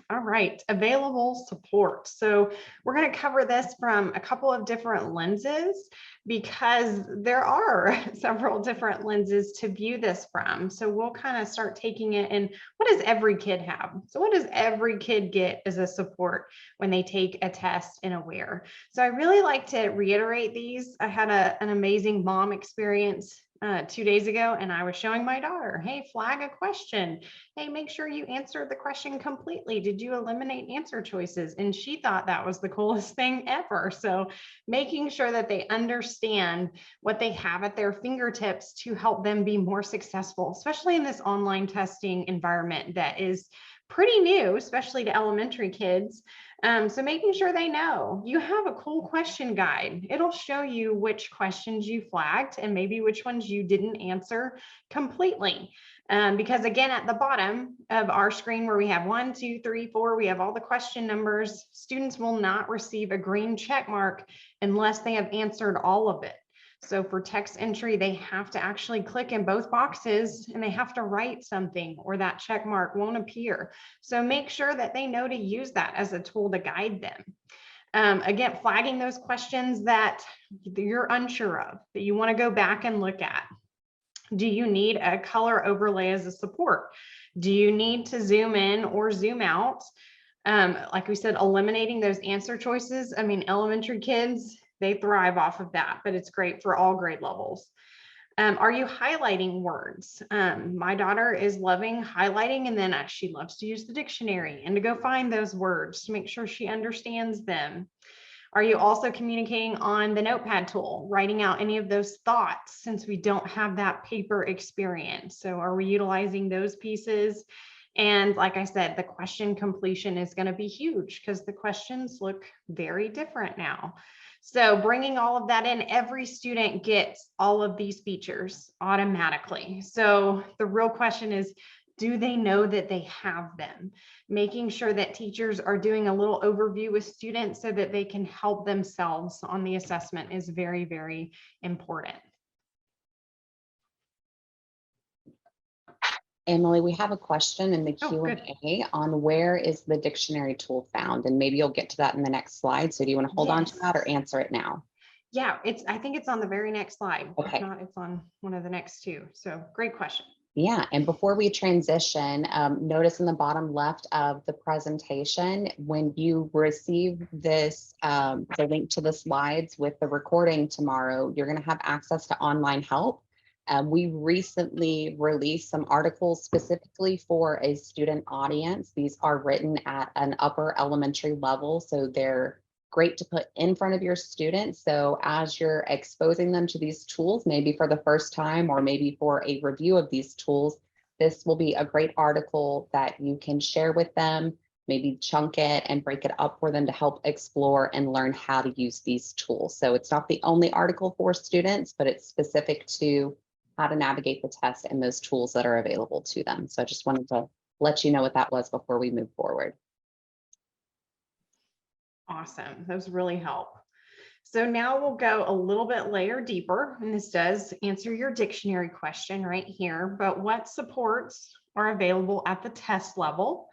All right, available support. So we're going to cover this from a couple of different lenses because there are several different lenses to view this from. So we'll kind of start taking it in, what does every kid have? So what does every kid get as a support when they take a test in Aware? So I really like to reiterate these. I had an amazing mom experience 2 days ago, and I was showing my daughter, hey, flag a question. Hey, make sure you answer the question completely. Did you eliminate answer choices? And she thought that was the coolest thing ever. So making sure that they understand what they have at their fingertips to help them be more successful, especially in this online testing environment that is pretty new, especially to elementary kids. So making sure they know you have a cool question guide. It'll show you which questions you flagged and maybe which ones you didn't answer completely. Because again, at the bottom of our screen where we have 1, 2, 3, 4, we have all the question numbers. Students will not receive a green check mark unless they have answered all of it. So for text entry, they have to actually click in both boxes and they have to write something or that check mark won't appear. So make sure that they know to use that as a tool to guide them. Again, flagging those questions that you're unsure of, that you want to go back and look at. Do you need a color overlay as a support? Do you need to zoom in or zoom out? Like we said, eliminating those answer choices. I mean, elementary kids, they thrive off of that, but it's great for all grade levels. Are you highlighting words? My daughter is loving highlighting, and then she loves to use the dictionary and to go find those words to make sure she understands them. Are you also communicating on the notepad tool, writing out any of those thoughts since we don't have that paper experience? So are we utilizing those pieces? And like I said, the question completion is going to be huge because the questions look very different now. So bringing all of that in, every student gets all of these features automatically. So the real question is, do they know that they have them? Making sure that teachers are doing a little overview with students so that they can help themselves on the assessment is very, very important. Emily, we have a question in the Q&A on where is the dictionary tool found, and maybe you'll get to that in the next slide. So do you want to hold on to that or answer it now? Yeah, I think it's on the very next slide. Okay. If not, it's on one of the next two. So great question. Yeah, and before we transition, notice in the bottom left of the presentation, when you receive this, the link to the slides with the recording tomorrow, you're going to have access to online help. We recently released some articles specifically for a student audience. These are written at an upper elementary level, so they're great to put in front of your students. So as you're exposing them to these tools, maybe for the first time or maybe for a review of these tools, this will be a great article that you can share with them, maybe chunk it and break it up for them to help explore and learn how to use these tools. So it's not the only article for students, but it's specific to how to navigate the test and those tools that are available to them. So I just wanted to let you know what that was before we move forward. Awesome. Those really help. So now we'll go a little bit layer deeper, and this does answer your dictionary question right here, but what supports are available at the test level?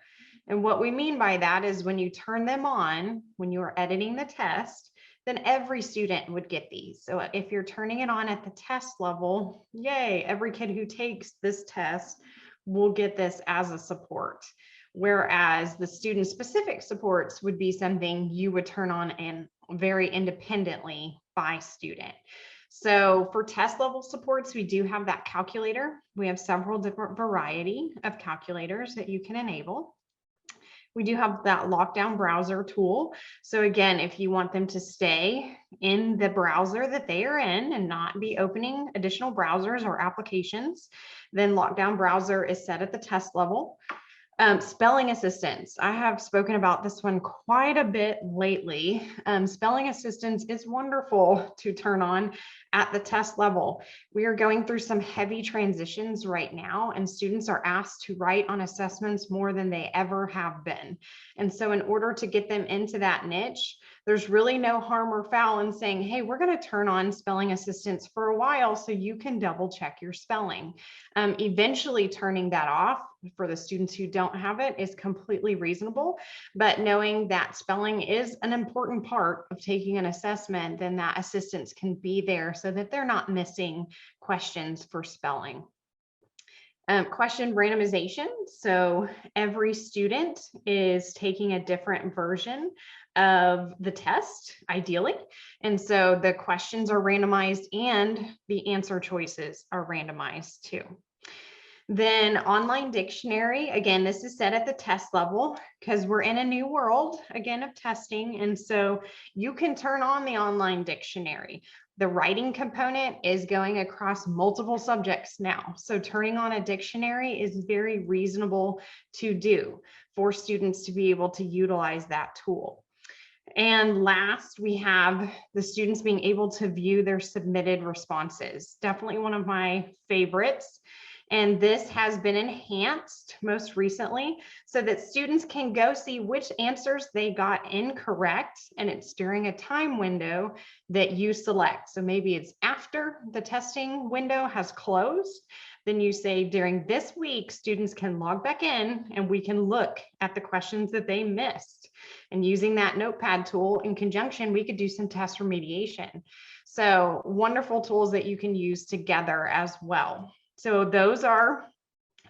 And what we mean by that is when you turn them on, when you are editing the test, then every student would get these. So if you're turning it on at the test level, yay, every kid who takes this test will get this as a support. Whereas the student specific supports would be something you would turn on and very independently by student. So for test level supports, we do have that calculator. We have several different variety of calculators that you can enable. We do have that lockdown browser tool. So again, if you want them to stay in the browser that they are in and not be opening additional browsers or applications, then lockdown browser is set at the test level. Spelling assistance. I have spoken about this one quite a bit lately. Spelling assistance is wonderful to turn on at the test level. We are going through some heavy transitions right now, and students are asked to write on assessments more than they ever have been. And so in order to get them into that niche, there's really no harm or foul in saying, hey, we're going to turn on spelling assistance for a while so you can double check your spelling. Eventually turning that off for the students who don't have it is completely reasonable. But knowing that spelling is an important part of taking an assessment, then that assistance can be there so that they're not missing questions for spelling. Question randomization. So every student is taking a different version of the test, ideally. And so the questions are randomized and the answer choices are randomized too. Then online dictionary, again, this is set at the test level because we're in a new world, again, of testing. And so you can turn on the online dictionary. The writing component is going across multiple subjects now. So turning on a dictionary is very reasonable to do for students to be able to utilize that tool. And last, we have the students being able to view their submitted responses. Definitely one of my favorites. And this has been enhanced most recently so that students can go see which answers they got incorrect. And it's during a time window that you select. So maybe it's after the testing window has closed. Then you say during this week, students can log back in and we can look at the questions that they missed. And using that notepad tool in conjunction, we could do some test remediation. So wonderful tools that you can use together as well. So those are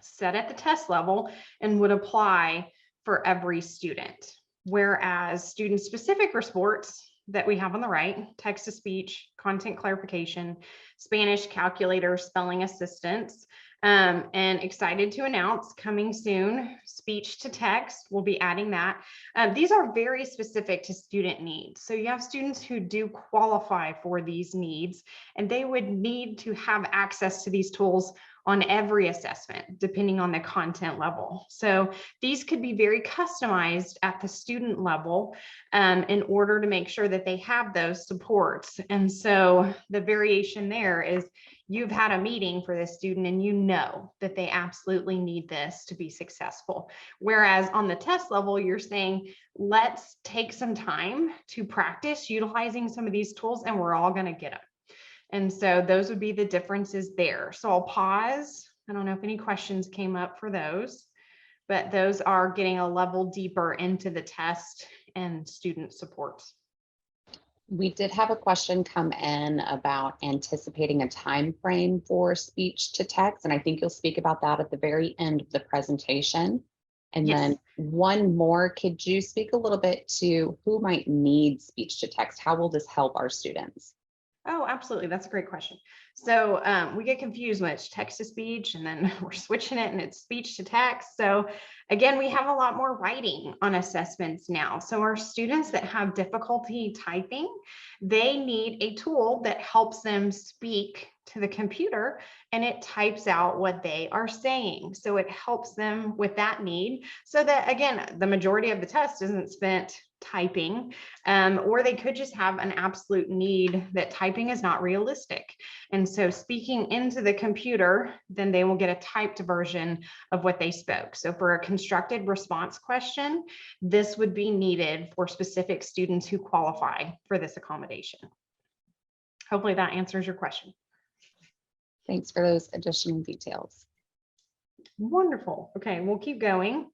set at the test level and would apply for every student. Whereas student-specific reports that we have on the right, text-to-speech, content clarification, Spanish calculator, spelling assistance, and excited to announce coming soon, speech to text, we'll be adding that. These are very specific to student needs. So you have students who do qualify for these needs, and they would need to have access to these tools on every assessment, depending on the content level. So these could be very customized at the student level in order to make sure that they have those supports. And so the variation there is you've had a meeting for this student and you know that they absolutely need this to be successful. Whereas on the test level, you're saying, let's take some time to practice utilizing some of these tools and we're all going to get them. And so those would be the differences there. So I'll pause. I don't know if any questions came up for those, but those are getting a level deeper into the test and student supports. We did have a question come in about anticipating a time frame for speech to text, and I think you'll speak about that at the very end of the presentation. And Yes. then one more, could you speak a little bit to who might need speech to text? How will this help our students? Oh, absolutely. That's a great question. So we get confused when it's text to speech and then we're switching it and it's speech to text. So again, we have a lot more writing on assessments now. So our students that have difficulty typing, they need a tool that helps them speak to the computer and it types out what they are saying. So it helps them with that need so that, again, the majority of the test isn't spent typing, or they could just have an absolute need that typing is not realistic. And so speaking into the computer, then they will get a typed version of what they spoke. So for a constructed response question, this would be needed for specific students who qualify for this accommodation. Hopefully that answers your question. Thanks for those additional details. Wonderful. Okay, we'll keep going.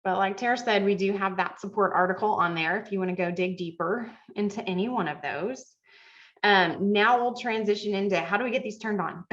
But like Tara said, we do have that support article on there if you want to go dig deeper into any one of those. Now we'll transition into how do we get these turned on?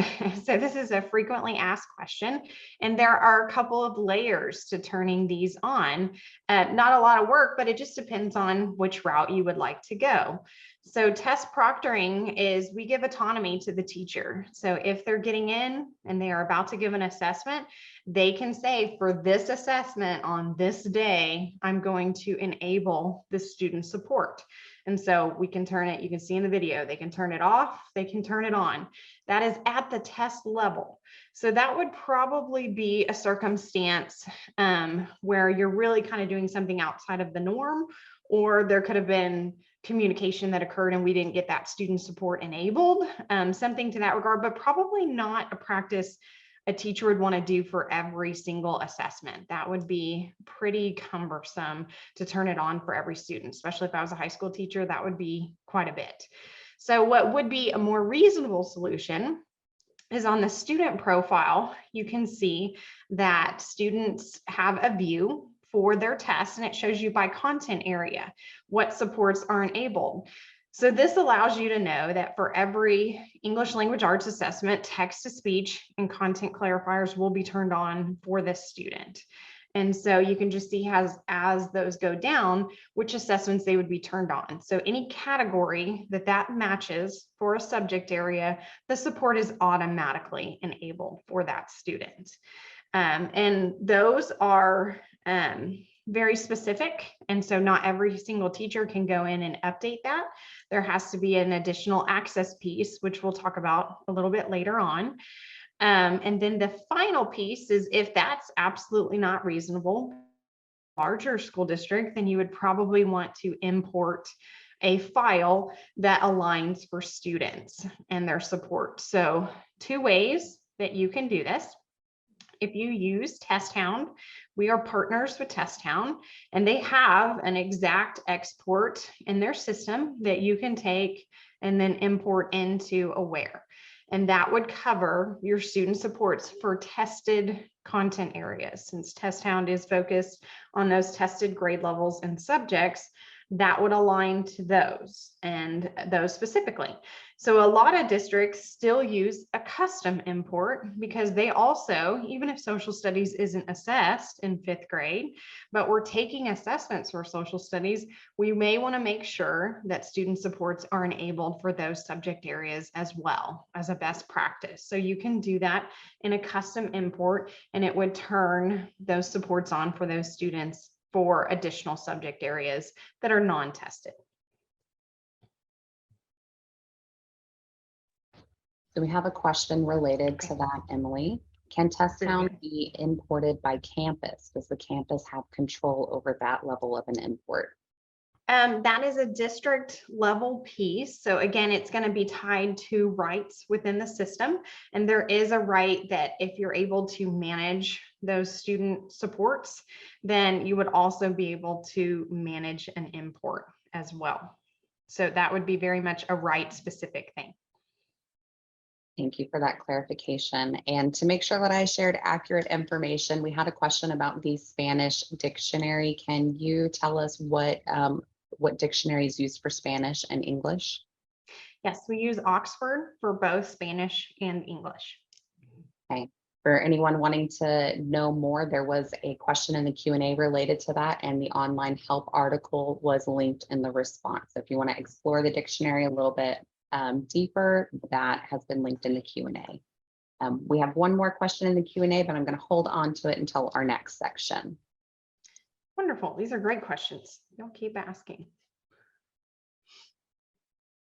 So this is a frequently asked question, and there are a couple of layers to turning these on. Not a lot of work, but it just depends on which route you would like to go. So test proctoring is we give autonomy to the teacher. So if they're getting in and they are about to give an assessment, they can say for this assessment on this day, I'm going to enable the student support. And so we can turn it, you can see in the video, they can turn it off, they can turn it on. That is at the test level. So that would probably be a circumstance where you're really kind of doing something outside of the norm, or there could have been communication that occurred and we didn't get that student support enabled, something to that regard, but probably not a practice a teacher would want to do for every single assessment. That would be pretty cumbersome to turn it on for every student, especially if I was a high school teacher, that would be quite a bit. So what would be a more reasonable solution is on the student profile, you can see that students have a view for their test, and it shows you by content area what supports are enabled. So this allows you to know that for every English language arts assessment, text-to-speech and content clarifiers will be turned on for this student. And so you can just see as those go down, which assessments they would be turned on. So any category that matches for a subject area, the support is automatically enabled for that student. And those are very specific. And so not every single teacher can go in and update that. There has to be an additional access piece, which we'll talk about a little bit later on. And then the final piece is if that's absolutely not reasonable, larger school district, then you would probably want to import a file that aligns for students and their support. So 2 ways that you can do this. If you use TestHound, we are partners with TestHound, and they have an exact export in their system that you can take and then import into Aware. And that would cover your student supports for tested content areas. Since TestHound is focused on those tested grade levels and subjects, that would align to those and those specifically. So a lot of districts still use a custom import because they also, even if social studies isn't assessed in 5th grade, but we're taking assessments for social studies, we may want to make sure that student supports are enabled for those subject areas as well as a best practice. So you can do that in a custom import, and it would turn those supports on for those students for additional subject areas that are non-tested. So we have a question related to that, Emily. Can TestHound be imported by campus? Does the campus have control over that level of an import? That is a district level piece. So again, it's going to be tied to rights within the system. And there is a right that if you're able to manage those student supports, then you would also be able to manage an import as well. So that would be very much a right specific thing. Thank you for that clarification. And to make sure that I shared accurate information, we had a question about the Spanish dictionary. Can you tell us what dictionary is used for Spanish and English? Yes, we use Oxford for both Spanish and English. Okay. For anyone wanting to know more, there was a question in the Q&A related to that, and the online help article was linked in the response. So if you want to explore the dictionary a little bit deeper, that has been linked in the Q&A. We have one more question in the Q&A, but I'm going to hold on to it until our next section. Wonderful. These are great questions. You'll keep asking.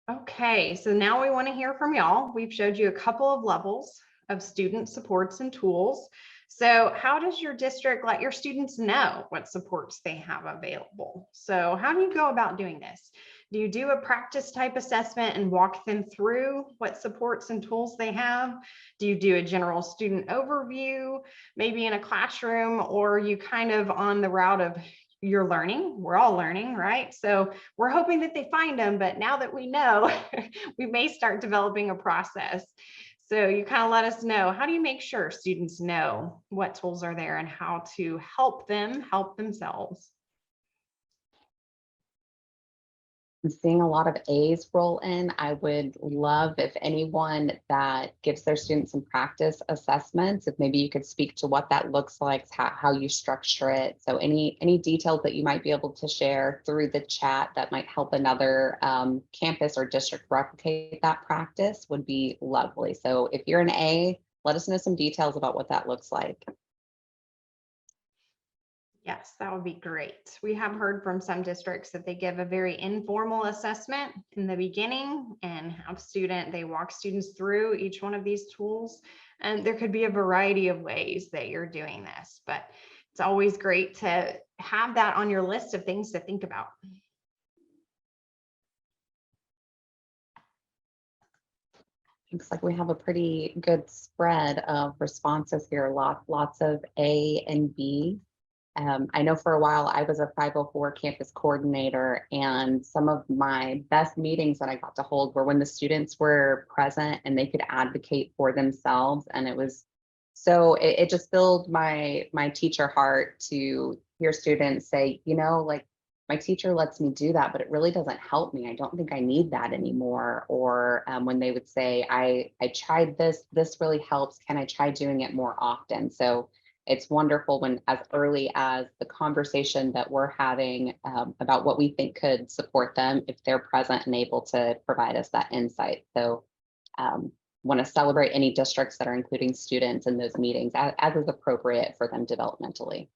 Okay, so now we want to hear from y'all. We've showed you a couple of levels of student supports and tools. So how does your district let your students know what supports they have available? So how do you go about doing this? Do you do a practice type assessment and walk them through what supports and tools they have? Do you do a general student overview, maybe in a classroom, or are you kind of on the route of you're learning? We're all learning, right? So we're hoping that they find them, but now that we know, we may start developing a process. So you kind of let us know, how do you make sure students know what tools are there and how to help them help themselves? I'm seeing a lot of A's roll in. I would love if anyone that gives their students some practice assessments, if maybe you could speak to what that looks like, how you structure it. So any details that you might be able to share through the chat that might help another campus or district replicate that practice would be lovely. So if you're an A, let us know some details about what that looks like. Yes, that would be great. We have heard from some districts that they give a very informal assessment in the beginning and have they walk students through each one of these tools. And there could be a variety of ways that you're doing this, but it's always great to have that on your list of things to think about. Looks like we have a pretty good spread of responses here. Lots of A and B. I know for a while I was a 504 campus coordinator, and some of my best meetings that I got to hold were when the students were present and they could advocate for themselves. And it was it just filled my teacher heart to hear students say, you know, like, my teacher lets me do that, but it really doesn't help me. I don't think I need that anymore. Or when they would say, I tried this really helps. Can I try doing it more often? So it's wonderful when as early as the conversation that we're having about what we think could support them, if they're present and able to provide us that insight. So want to celebrate any districts that are including students in those meetings as is appropriate for them developmentally.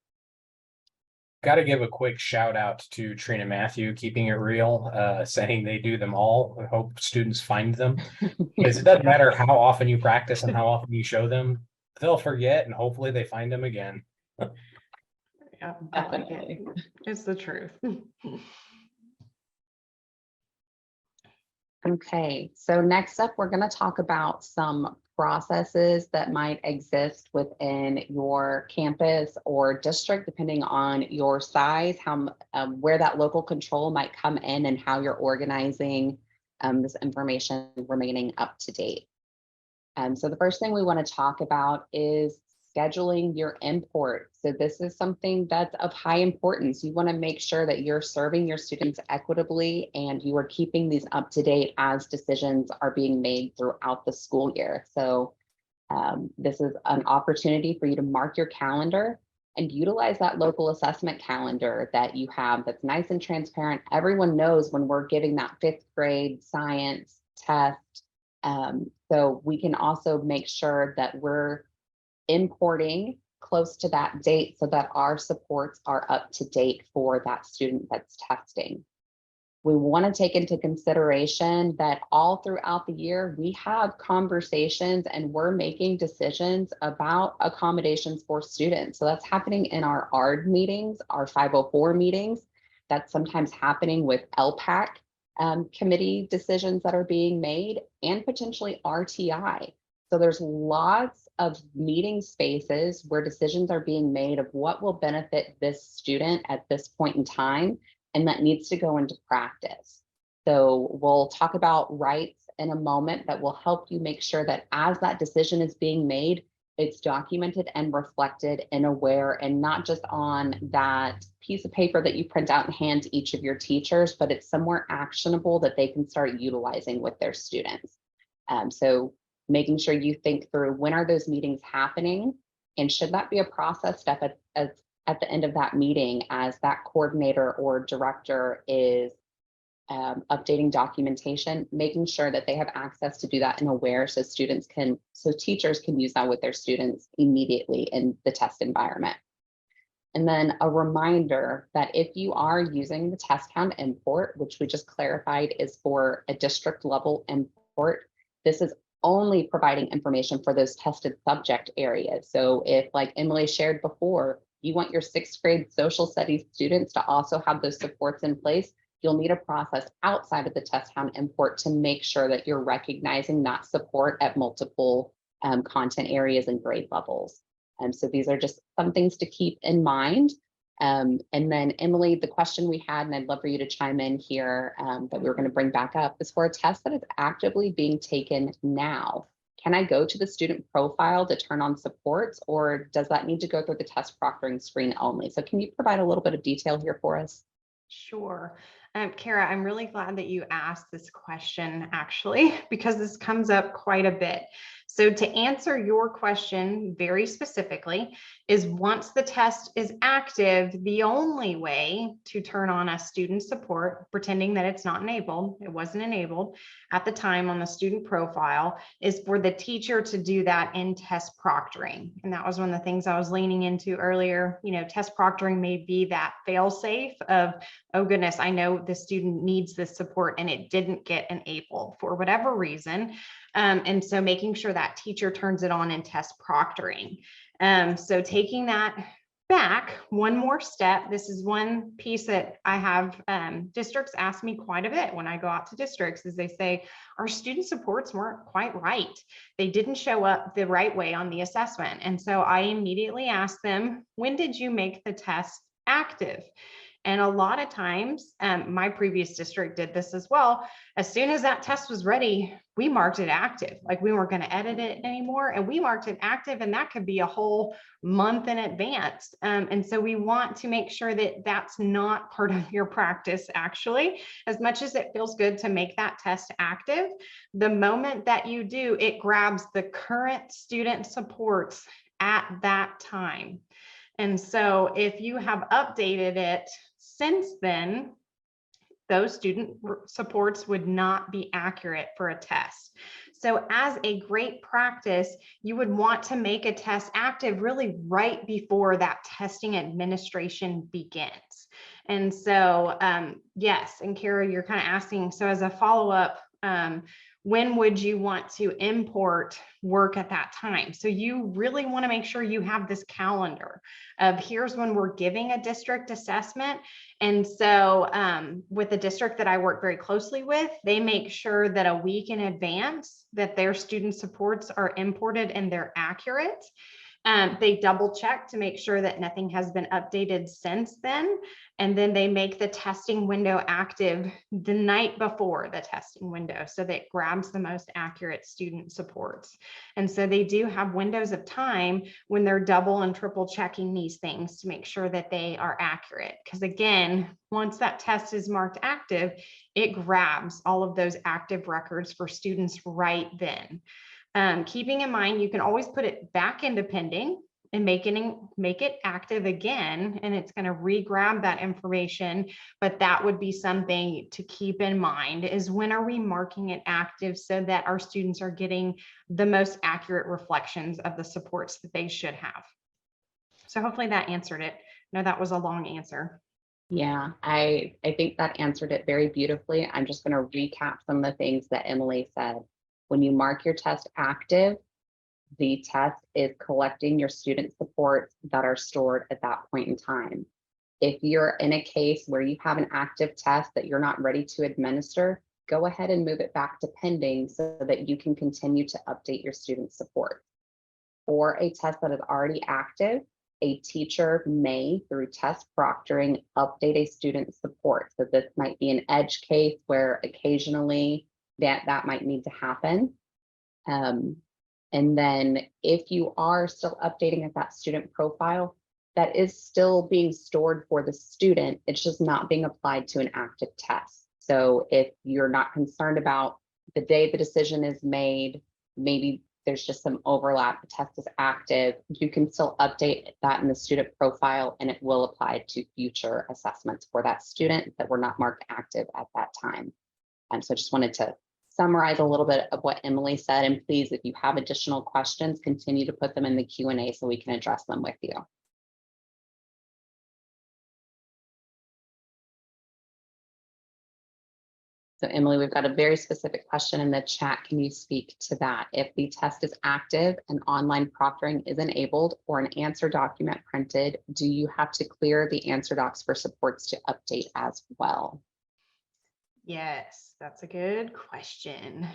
Got to give a quick shout out to Trina Matthew, keeping it real, saying they do them all. I hope students find them, because it doesn't matter how often you practice and how often you show them, they'll forget, and hopefully they find them again. Yeah, Definitely. it's the truth. Okay, so next up, we're going to talk about some processes that might exist within your campus or district, depending on your size, how where that local control might come in, and how you're organizing this information remaining up to date. So the first thing we want to talk about is scheduling your import. So this is something that's of high importance. You want to make sure that you're serving your students equitably and you are keeping these up to date as decisions are being made throughout the school year. So this is an opportunity for you to mark your calendar and utilize that local assessment calendar that you have that's nice and transparent. Everyone knows when we're giving that 5th grade science test. So we can also make sure that we're importing close to that date so that our supports are up to date for that student that's testing. We want to take into consideration that all throughout the year, we have conversations and we're making decisions about accommodations for students. So that's happening in our ARD meetings, our 504 meetings. That's sometimes happening with LPAC committee decisions that are being made, and potentially RTI. So there's lots of meeting spaces where decisions are being made of what will benefit this student at this point in time, and that needs to go into practice. So we'll talk about rights in a moment that will help you make sure that as that decision is being made, it's documented and reflected and aware, and not just on that piece of paper that you print out and hand to each of your teachers, but it's somewhere actionable that they can start utilizing with their students. So making sure you think through, when are those meetings happening? And should that be a process step at the end of that meeting, as that coordinator or director is updating documentation, making sure that they have access to do that and aware, so teachers can use that with their students immediately in the test environment. And then a reminder that if you are using the test count import, which we just clarified is for a district level import, this is only providing information for those tested subject areas. So if, like Emily shared before, you want your 6th grade social studies students to also have those supports in place, you'll need a process outside of the test count import to make sure that you're recognizing that support at multiple content areas and grade levels. So these are just some things to keep in mind. And then Emily, the question we had, and I'd love for you to chime in here, that we were going to bring back up, is for a test that is actively being taken now. Can I go to the student profile to turn on supports, or does that need to go through the test proctoring screen only? So can you provide a little bit of detail here for us? Sure. Kara, I'm really glad that you asked this question, actually, because this comes up quite a bit. So to answer your question very specifically is, once the test is active, the only way to turn on a student support, pretending that it's not enabled, it wasn't enabled at the time on the student profile, is for the teacher to do that in test proctoring. And that was one of the things I was leaning into earlier. You know, test proctoring may be that fail safe of, oh goodness, I know the student needs this support and it didn't get enabled for whatever reason. And so making sure that teacher turns it on in test proctoring. So taking that back one more step, this is one piece that I have districts ask me quite a bit when I go out to districts, is they say, our student supports weren't quite right. They didn't show up the right way on the assessment. And so I immediately ask them, when did you make the test active? And a lot of times, my previous district did this as well. As soon as that test was ready, we marked it active. Like we weren't going to edit it anymore. And we marked it active, and that could be a whole month in advance. And so we want to make sure that that's not part of your practice, actually. As much as it feels good to make that test active, the moment that you do, it grabs the current student supports at that time. And so if you have updated it since then, those student supports would not be accurate for a test. So as a great practice, you would want to make a test active really right before that testing administration begins. And so yes, and Kara, you're kind of asking, so as a follow-up, when would you want to import work at that time? So you really want to make sure you have this calendar of here's when we're giving a district assessment. And so with the district that I work very closely with, they make sure that a week in advance that their student supports are imported and they're accurate. They double check to make sure that nothing has been updated since then. And then they make the testing window active the night before the testing window, so that it grabs the most accurate student supports. And so they do have windows of time when they're double and triple checking these things to make sure that they are accurate. Because again, once that test is marked active, it grabs all of those active records for students right then. Keeping in mind, you can always put it back into pending and make it active again, and it's going to re-grab that information. But that would be something to keep in mind, is when are we marking it active so that our students are getting the most accurate reflections of the supports that they should have. So hopefully that answered it. No, that was a long answer. Yeah, I think that answered it very beautifully. I'm just going to recap some of the things that Emily said. When you mark your test active, the test is collecting your student supports that are stored at that point in time. If you're in a case where you have an active test that you're not ready to administer, go ahead and move it back to pending so that you can continue to update your student support. For a test that is already active, a teacher may, through test proctoring, update a student support. So this might be an edge case where occasionally that might need to happen. And then if you are still updating at that student profile, that is still being stored for the student. It's just not being applied to an active test. So if you're not concerned about the day the decision is made, maybe there's just some overlap, the test is active, you can still update that in the student profile and it will apply to future assessments for that student that were not marked active at that time. And so I just wanted to summarize a little bit of what Emily said, and please, if you have additional questions, continue to put them in the Q&A so we can address them with you. So Emily, we've got a very specific question in the chat. Can you speak to that? If the test is active and online proctoring is enabled or an answer document printed, do you have to clear the answer docs for supports to update as well? Yes, that's a good question.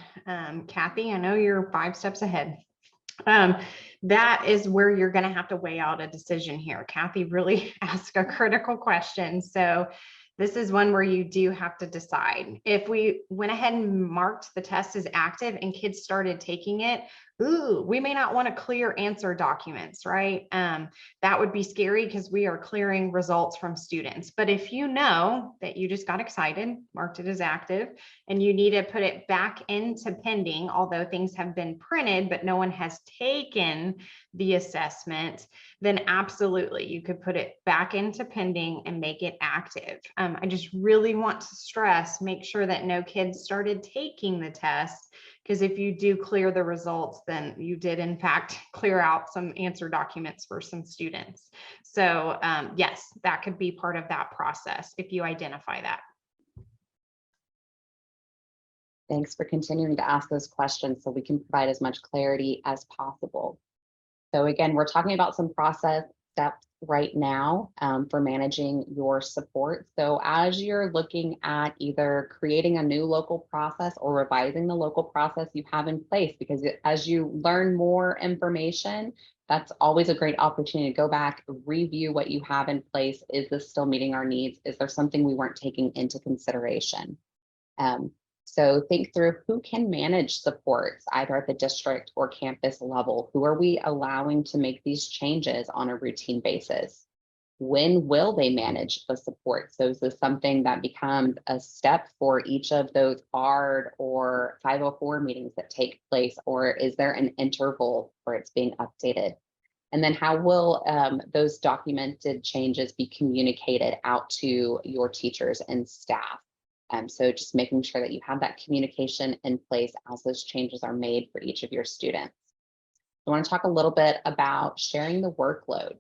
Kathy, I know you're 5 steps ahead. That is where you're going to have to weigh out a decision here. Kathy really asked a critical question. So this is one where you do have to decide. If we went ahead and marked the test as active and kids started taking it, we may not want to clear answer documents, right? That would be scary because we are clearing results from students. But if you know that you just got excited, marked it as active, and you need to put it back into pending, although things have been printed, but no one has taken the assessment, then absolutely, you could put it back into pending and make it active. I just really want to stress, make sure that no kids started taking the test, because if you do clear the results, then you did in fact clear out some answer documents for some students. So yes, that could be part of that process if you identify that. Thanks for continuing to ask those questions so we can provide as much clarity as possible. So again, we're talking about some process steps right now for managing your support. So as you're looking at either creating a new local process or revising the local process you have in place, because as you learn more information, that's always a great opportunity to go back, review what you have in place. Is this still meeting our needs? Is there something we weren't taking into consideration? So think through who can manage supports either at the district or campus level. Who are we allowing to make these changes on a routine basis? When will they manage the support? So is this something that becomes a step for each of those ARD or 504 meetings that take place, or is there an interval where it's being updated? And then how will those documented changes be communicated out to your teachers and staff? So just making sure that you have that communication in place as those changes are made for each of your students. I want to talk a little bit about sharing the workload.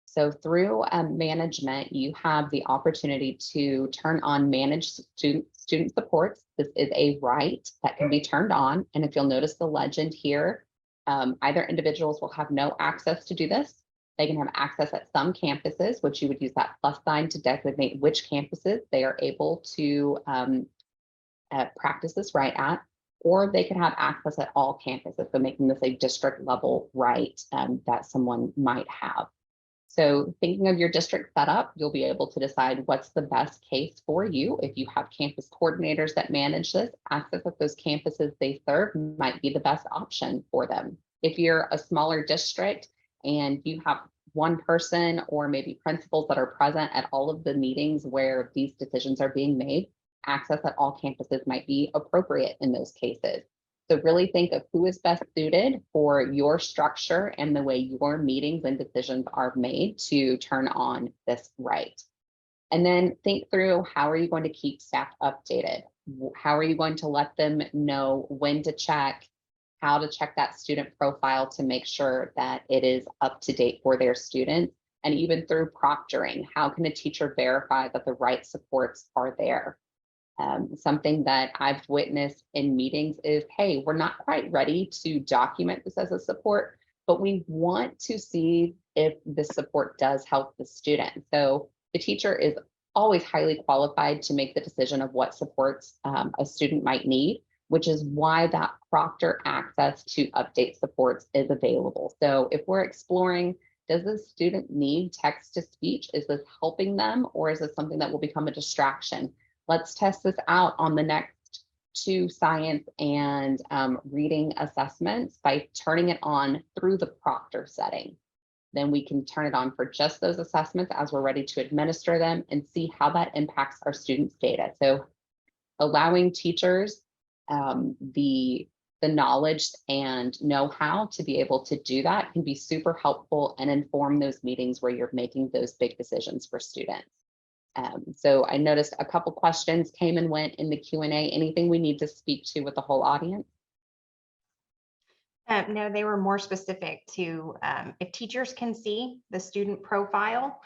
So through management, you have the opportunity to turn on managed student supports. This is a right that can be turned on. And if you'll notice the legend here, either individuals will have no access to do this. They can have access at some campuses, which you would use that plus sign to designate which campuses they are able to practice this right at, or they could have access at all campuses. So making this a district level right that someone might have. So thinking of your district setup, you'll be able to decide what's the best case for you. If you have campus coordinators that manage this, access at those campuses they serve might be the best option for them. If you're a smaller district and you have one person or maybe principals that are present at all of the meetings where these decisions are being made, access at all campuses might be appropriate in those cases. So really think of who is best suited for your structure and the way your meetings and decisions are made to turn on this right. And then think through, how are you going to keep staff updated? How are you going to let them know when to check, how to check that student profile to make sure that it is up to date for their students? And even through proctoring, how can a teacher verify that the right supports are there? Something that I've witnessed in meetings is, hey, we're not quite ready to document this as a support, but we want to see if the support does help the student. So the teacher is always highly qualified to make the decision of what supports a student might need, which is why that proctor access to update supports is available. So if we're exploring, does the student need text to speech? Is this helping them, or is this something that will become a distraction? Let's test this out on the next 2 science and reading assessments by turning it on through the proctor setting. Then we can turn it on for just those assessments as we're ready to administer them and see how that impacts our students' data. So allowing teachers the knowledge and know-how to be able to do that can be super helpful and inform those meetings where you're making those big decisions for students. So I noticed a couple questions came and went in the Q&A. Anything we need to speak to with the whole audience? No, they were more specific to if teachers can see the student profile,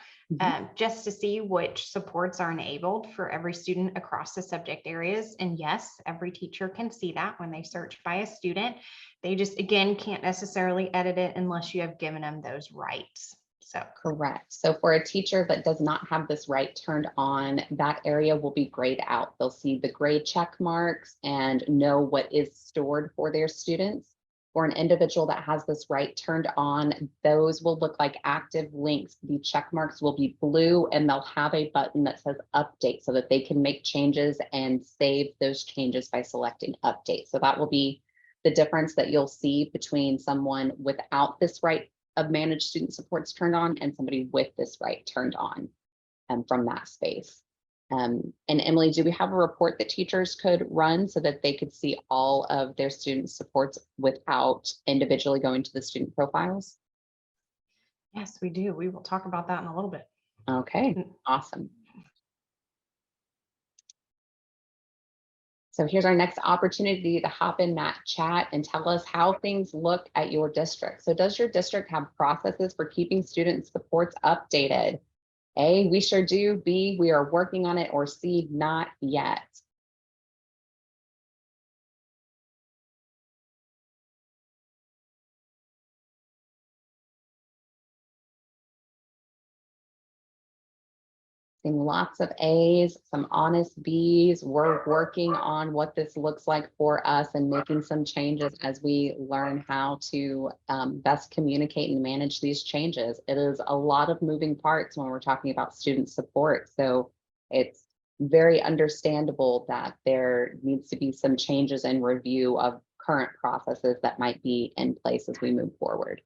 just to see which supports are enabled for every student across the subject areas. And yes, every teacher can see that when they search by a student. They just, again, can't necessarily edit it unless you have given them those rights. So correct. So for a teacher that does not have this right turned on, that area will be grayed out. They'll see the gray check marks and know what is stored for their students. For an individual that has this right turned on, those will look like active links. The check marks will be blue and they'll have a button that says update so that they can make changes and save those changes by selecting update. So that will be the difference that you'll see between someone without this right of managed student supports turned on and somebody with this right turned on from that space. And Emily, do we have a report that teachers could run so that they could see all of their student supports without individually going to the student profiles? yes, we do. We will talk about that in a little bit. Okay, awesome. So here's our next opportunity to hop in that chat and tell us how things look at your district. So does your district have processes for keeping student supports updated? A, we sure do. B, we are working on it. Or C, not yet. Seeing lots of A's, some honest B's. We're working on what this looks like for us and making some changes as we learn how to best communicate and manage these changes. It is a lot of moving parts when we're talking about student support. So it's very understandable that there needs to be some changes and review of current processes that might be in place as we move forward.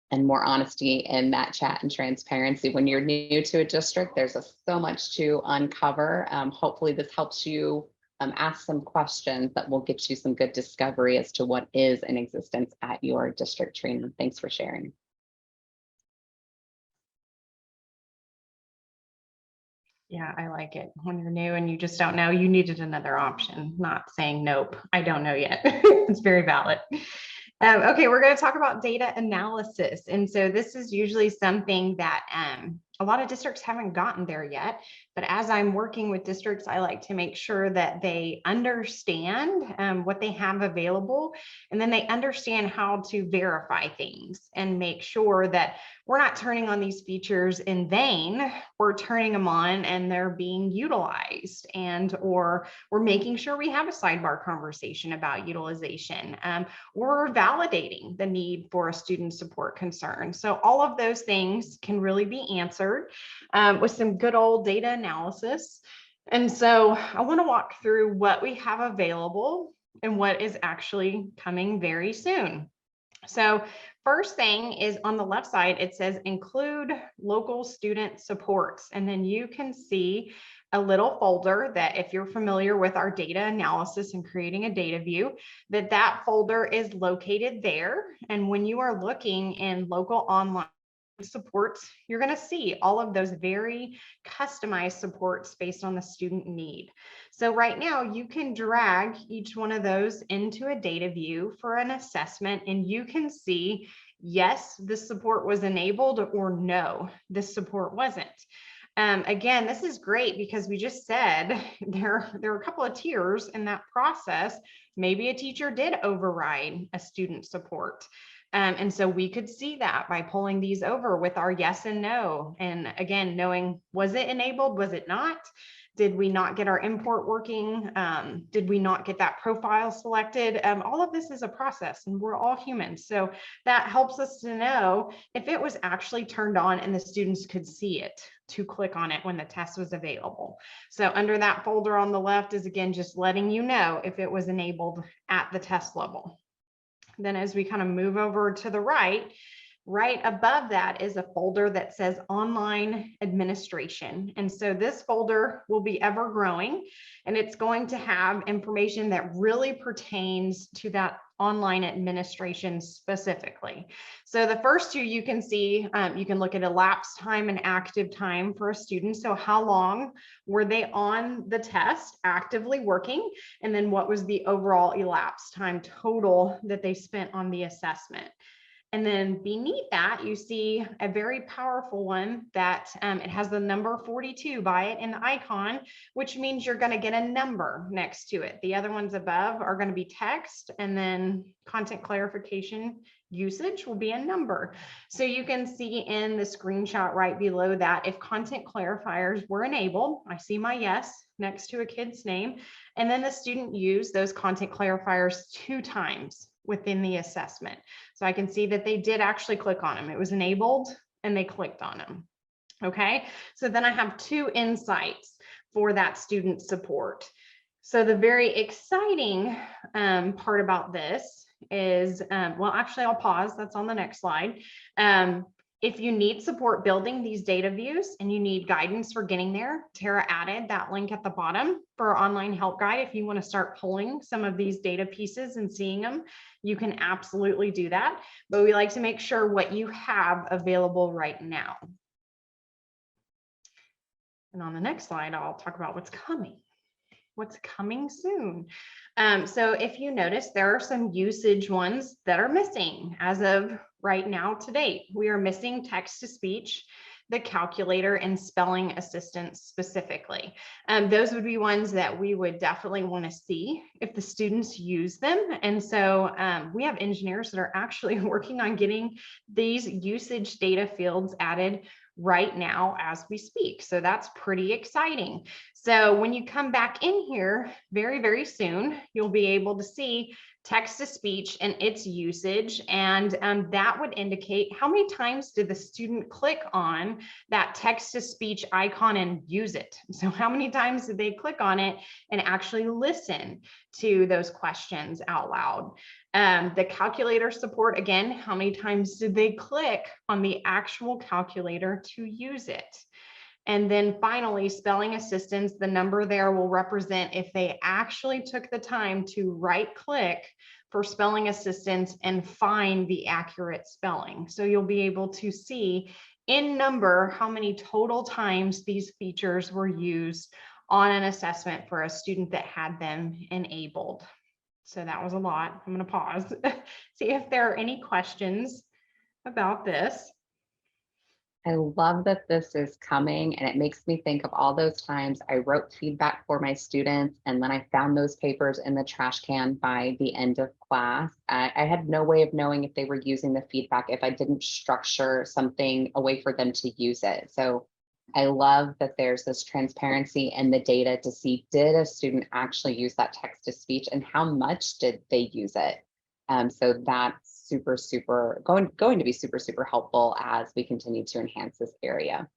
And more honesty in that chat and transparency. When you're new to a district, there's so much to uncover. Hopefully this helps you ask some questions that will get you some good discovery as to what is in existence at your district. Trina, thanks for sharing. Yeah, I like it. When you're new and you just don't know, you needed another option, not saying, nope, I don't know yet. It's very valid. Okay, we're going to talk about data analysis. And so this is usually something that a lot of districts haven't gotten there yet. But as I'm working with districts, I like to make sure that they understand what they have available, and then they understand how to verify things and make sure that we're not turning on these features in vain. We're turning them on and they're being utilized, and or we're making sure we have a sidebar conversation about utilization. We're validating the need for a student support concern. So all of those things can really be answered with some good old data analysis. And so I want to walk through what we have available and what is actually coming very soon. So first thing is on the left side, it says include local student supports. And then you can see a little folder that, if you're familiar with our data analysis and creating a data view, that folder is located there. And when you are looking in local online supports, you're going to see all of those very customized supports based on the student need. So right now you can drag each one of those into a data view for an assessment, and you can see, yes, this support was enabled, or no, this support wasn't. Again, this is great because we just said there are a couple of tiers in that process. Maybe a teacher did override a student support. And so we could see that by pulling these over with our yes and no. And again, knowing, was it enabled? Was it not? Did we not get our import working? Did we not get that profile selected? All of this is a process, and we're all humans. So that helps us to know if it was actually turned on and the students could see it to click on it when the test was available. So under that folder on the left is, again, just letting you know if it was enabled at the test level. Then as we kind of move over to the right above that is a folder that says online administration. And so this folder will be ever growing, and it's going to have information that really pertains to that online administration specifically. So the first two you can see, you can look at elapsed time and active time for a student. So how long were they on the test actively working? And then what was the overall elapsed time total that they spent on the assessment? And then beneath that, you see a very powerful one that it has the number 42 by it in the icon, which means you're going to get a number next to it. The other ones above are going to be text, and then content clarification usage will be a number. So you can see in the screenshot right below that if content clarifiers were enabled, I see my yes next to a kid's name, and then the student used those content clarifiers 2 times within the assessment. So I can see that they did actually click on them. It was enabled and they clicked on them. Okay, so then I have 2 insights for that student support. So the very exciting part about this is, well, actually I'll pause, that's on the next slide. If you need support building these data views and you need guidance for getting there, Tara added that link at the bottom for our online help guide. If you want to start pulling some of these data pieces and seeing them, you can absolutely do that. But we like to make sure what you have available right now. And on the next slide, I'll talk about what's coming soon. So if you notice, there are some usage ones that are missing as of right now to date. We are missing text to speech. the calculator and spelling assistance specifically. Those would be ones that we would definitely want to see if the students use them. And so we have engineers that are actually working on getting these usage data fields added right now as we speak. So that's pretty exciting. So when you come back in here very, very soon, you'll be able to see text to speech and its usage. And that would indicate how many times did the student click on that text to speech icon and use it. So how many times did they click on it and actually listen to those questions out loud? The calculator support, again, how many times did they click on the actual calculator to use it? And then finally, spelling assistance, the number there will represent if they actually took the time to right click for spelling assistance and find the accurate spelling. So you'll be able to see in number how many total times these features were used on an assessment for a student that had them enabled. So that was a lot. I'm going to pause, see if there are any questions about this. I love that this is coming, and it makes me think of all those times I wrote feedback for my students and then I found those papers in the trash can by the end of class. I had no way of knowing if they were using the feedback if I didn't structure something a way for them to use it. So I love that there's this transparency in the data to see, did a student actually use that text to speech and how much did they use it? So that's super going to be super helpful as we continue to enhance this area.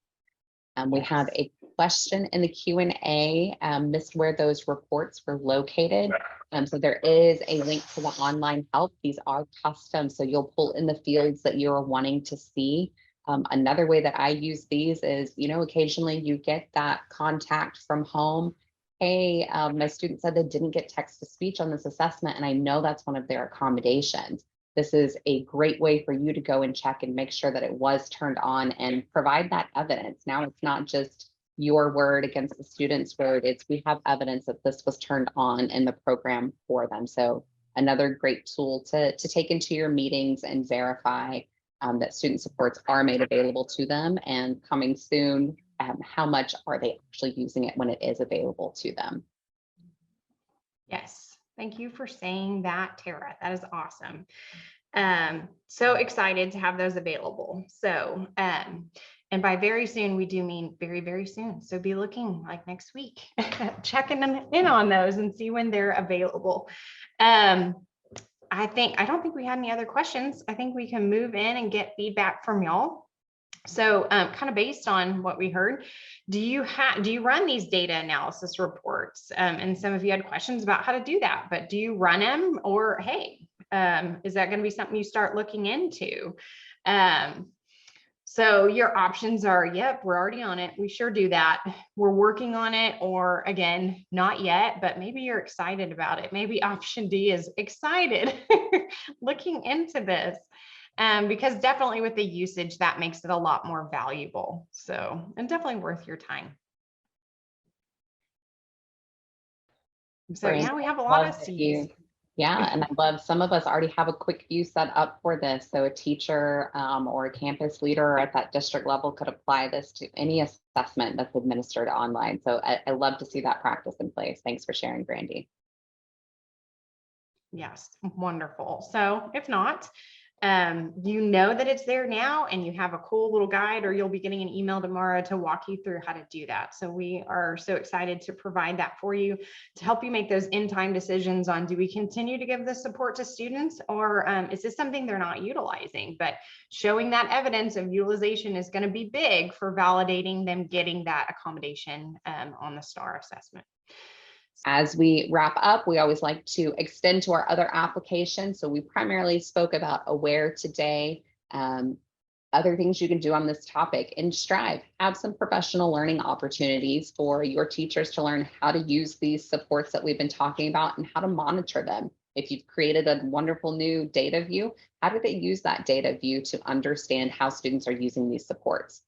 We have a question in the Q&A, missed where those reports were located. So there is a link to the online help. These are custom, so you'll pull in the fields that you're wanting to see. Another way that I use these is, occasionally you get that contact from home. Hey, my student said they didn't get text to speech on this assessment, and I know that's one of their accommodations. This is a great way for you to go and check and make sure that it was turned on and provide that evidence. Now it's not just your word against the student's word, it's we have evidence that this was turned on in the program for them. So another great tool to take into your meetings and verify that student supports are made available to them, and coming soon, how much are they actually using it when it is available to them? Yes. Thank you for saying that, Tara. That is awesome. So excited to have those available. So, and by very soon, we do mean very, very soon. So be looking like next week, checking in on those and see when they're available. I don't think we had any other questions. I think we can move in and get feedback from y'all. So kind of based on what we heard, do you run these data analysis reports? And some of you had questions about how to do that, but do you run them, or hey, is that going to be something you start looking into? So your options are, yep, we're already on it. We sure do that. We're working on it, or again, not yet, but maybe you're excited about it. Maybe option D is excited looking into this. Because definitely with the usage, that makes it a lot more valuable. So, and definitely worth your time. So yeah, we have a lot of C's. Yeah, and I love, some of us already have a quick view set up for this. So a teacher or a campus leader at that district level could apply this to any assessment that's administered online. So I love to see that practice in place. Thanks for sharing, Brandy. Yes, wonderful. So if not, you know that it's there now, and you have a cool little guide, or you'll be getting an email tomorrow to walk you through how to do that. So we are so excited to provide that for you to help you make those in-time decisions on, do we continue to give this support to students, or is this something they're not utilizing? But showing that evidence of utilization is going to be big for validating them getting that accommodation on the STAR assessment. As we wrap up, we always like to extend to our other applications. So we primarily spoke about Aware today. Other things you can do on this topic in Strive, have some professional learning opportunities for your teachers to learn how to use these supports that we've been talking about and how to monitor them. If you've created a wonderful new data view, how do they use that data view to understand how students are using these supports?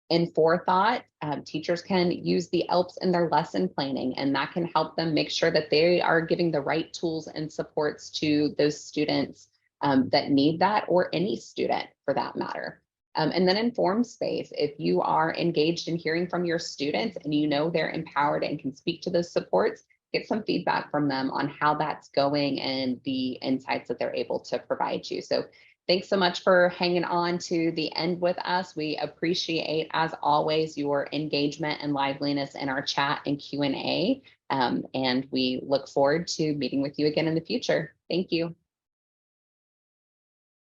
In Forethought, teachers can use the ELPs in their lesson planning, and that can help them make sure that they are giving the right tools and supports to those students that need that, or any student for that matter. And then informed space. If you are engaged in hearing from your students and you know they're empowered and can speak to those supports, get some feedback from them on how that's going and the insights that they're able to provide you. So thanks so much for hanging on to the end with us. We appreciate, as always, your engagement and liveliness in our chat and Q&A. And we look forward to meeting with you again in the future. Thank you.